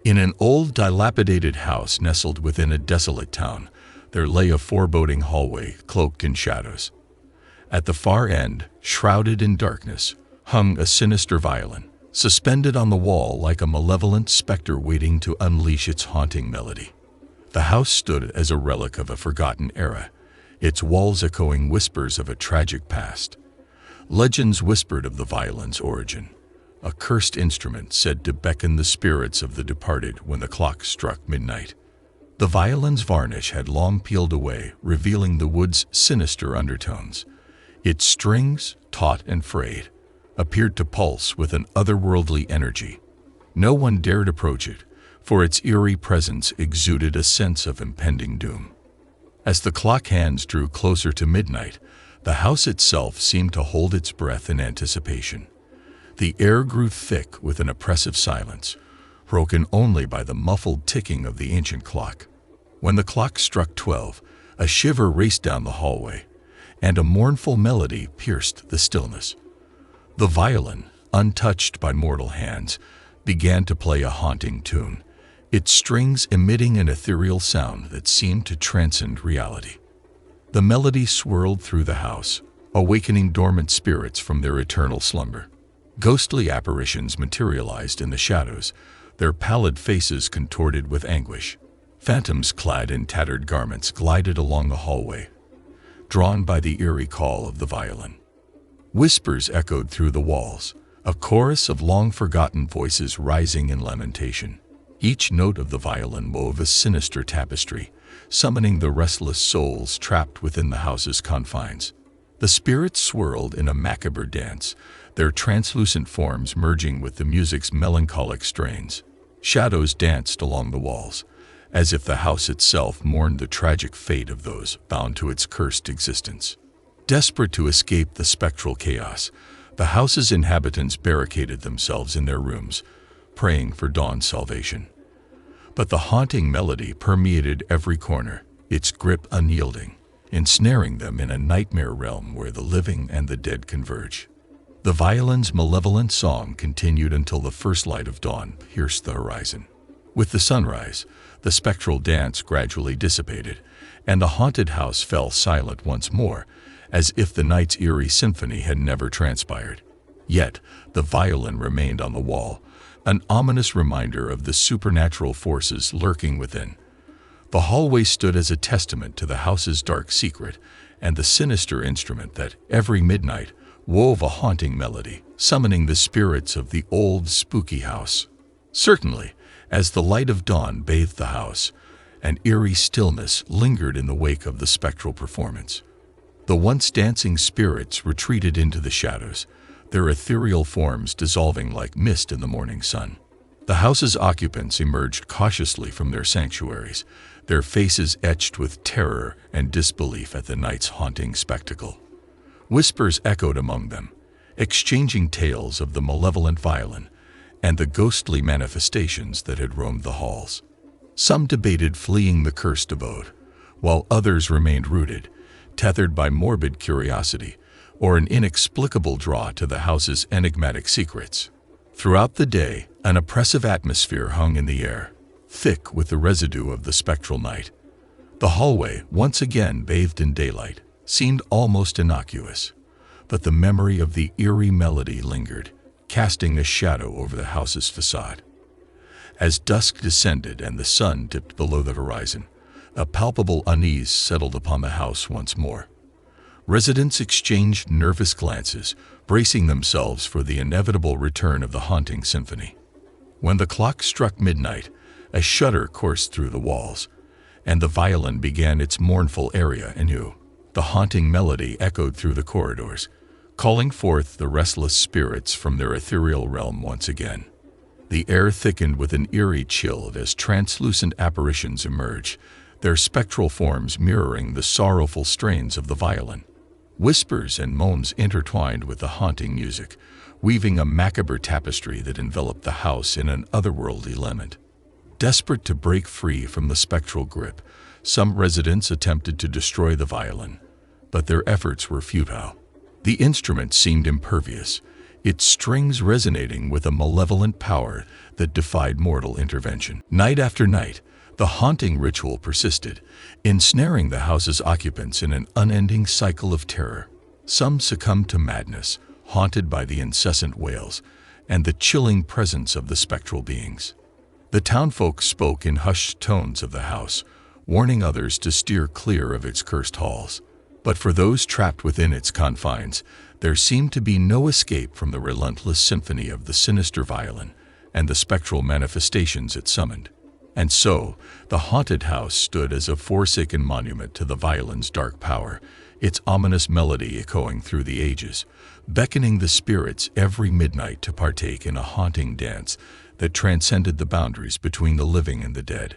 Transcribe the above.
In an old, dilapidated house nestled within a desolate town, there lay a foreboding hallway cloaked in shadows. At the far end, shrouded in darkness, hung a sinister violin, suspended on the wall like a malevolent specter waiting to unleash its haunting melody. The house stood as a relic of a forgotten era, its walls echoing whispers of a tragic past. Legends whispered of the violin's origin, a cursed instrument said to beckon the spirits of the departed when the clock struck midnight. The violin's varnish had long peeled away, revealing the wood's sinister undertones. Its strings, taut and frayed, appeared to pulse with an otherworldly energy. No one dared approach it, for its eerie presence exuded a sense of impending doom. As the clock hands drew closer to midnight, the house itself seemed to hold its breath in anticipation. The air grew thick with an oppressive silence, broken only by the muffled ticking of the ancient clock. When the clock struck 12, a shiver raced down the hallway, and a mournful melody pierced the stillness. The violin, untouched by mortal hands, began to play a haunting tune, its strings emitting an ethereal sound that seemed to transcend reality. The melody swirled through the house, awakening dormant spirits from their eternal slumber. Ghostly apparitions materialized in the shadows, their pallid faces contorted with anguish. Phantoms clad in tattered garments glided along the hallway, drawn by the eerie call of the violin. Whispers echoed through the walls, a chorus of long-forgotten voices rising in lamentation. Each note of the violin wove a sinister tapestry, summoning the restless souls trapped within the house's confines. The spirits swirled in a macabre dance, their translucent forms merging with the music's melancholic strains. Shadows danced along the walls, as if the house itself mourned the tragic fate of those bound to its cursed existence. Desperate to escape the spectral chaos, the house's inhabitants barricaded themselves in their rooms, praying for dawn's salvation. But the haunting melody permeated every corner, its grip unyielding, ensnaring them in a nightmare realm where the living and the dead converge. The violin's malevolent song continued until the first light of dawn pierced the horizon. With the sunrise, the spectral dance gradually dissipated, and the haunted house fell silent once more, as if the night's eerie symphony had never transpired. Yet, the violin remained on the wall, an ominous reminder of the supernatural forces lurking within. The hallway stood as a testament to the house's dark secret and the sinister instrument that, every midnight, wove a haunting melody, summoning the spirits of the old, spooky house. Certainly, as the light of dawn bathed the house, an eerie stillness lingered in the wake of the spectral performance. The once dancing spirits retreated into the shadows, their ethereal forms dissolving like mist in the morning sun. The house's occupants emerged cautiously from their sanctuaries, their faces etched with terror and disbelief at the night's haunting spectacle. Whispers echoed among them, exchanging tales of the malevolent violin and the ghostly manifestations that had roamed the halls. Some debated fleeing the cursed abode, while others remained rooted, tethered by morbid curiosity or an inexplicable draw to the house's enigmatic secrets. Throughout the day, an oppressive atmosphere hung in the air, thick with the residue of the spectral night. The hallway, once again bathed in daylight, seemed almost innocuous, but the memory of the eerie melody lingered, casting a shadow over the house's facade. As dusk descended and the sun dipped below the horizon, a palpable unease settled upon the house once more. Residents exchanged nervous glances, bracing themselves for the inevitable return of the haunting symphony. When the clock struck midnight, a shudder coursed through the walls, and the violin began its mournful aria anew. The haunting melody echoed through the corridors, calling forth the restless spirits from their ethereal realm once again. The air thickened with an eerie chill as translucent apparitions emerged, their spectral forms mirroring the sorrowful strains of the violin. Whispers and moans intertwined with the haunting music, weaving a macabre tapestry that enveloped the house in an otherworldly lament. Desperate to break free from the spectral grip, some residents attempted to destroy the violin, but their efforts were futile. The instrument seemed impervious, its strings resonating with a malevolent power that defied mortal intervention. Night after night, the haunting ritual persisted, ensnaring the house's occupants in an unending cycle of terror. Some succumbed to madness, haunted by the incessant wails and the chilling presence of the spectral beings. The townfolk spoke in hushed tones of the house, warning others to steer clear of its cursed halls. But for those trapped within its confines, there seemed to be no escape from the relentless symphony of the sinister violin and the spectral manifestations it summoned. And so, the haunted house stood as a forsaken monument to the violin's dark power, its ominous melody echoing through the ages, beckoning the spirits every midnight to partake in a haunting dance that transcended the boundaries between the living and the dead.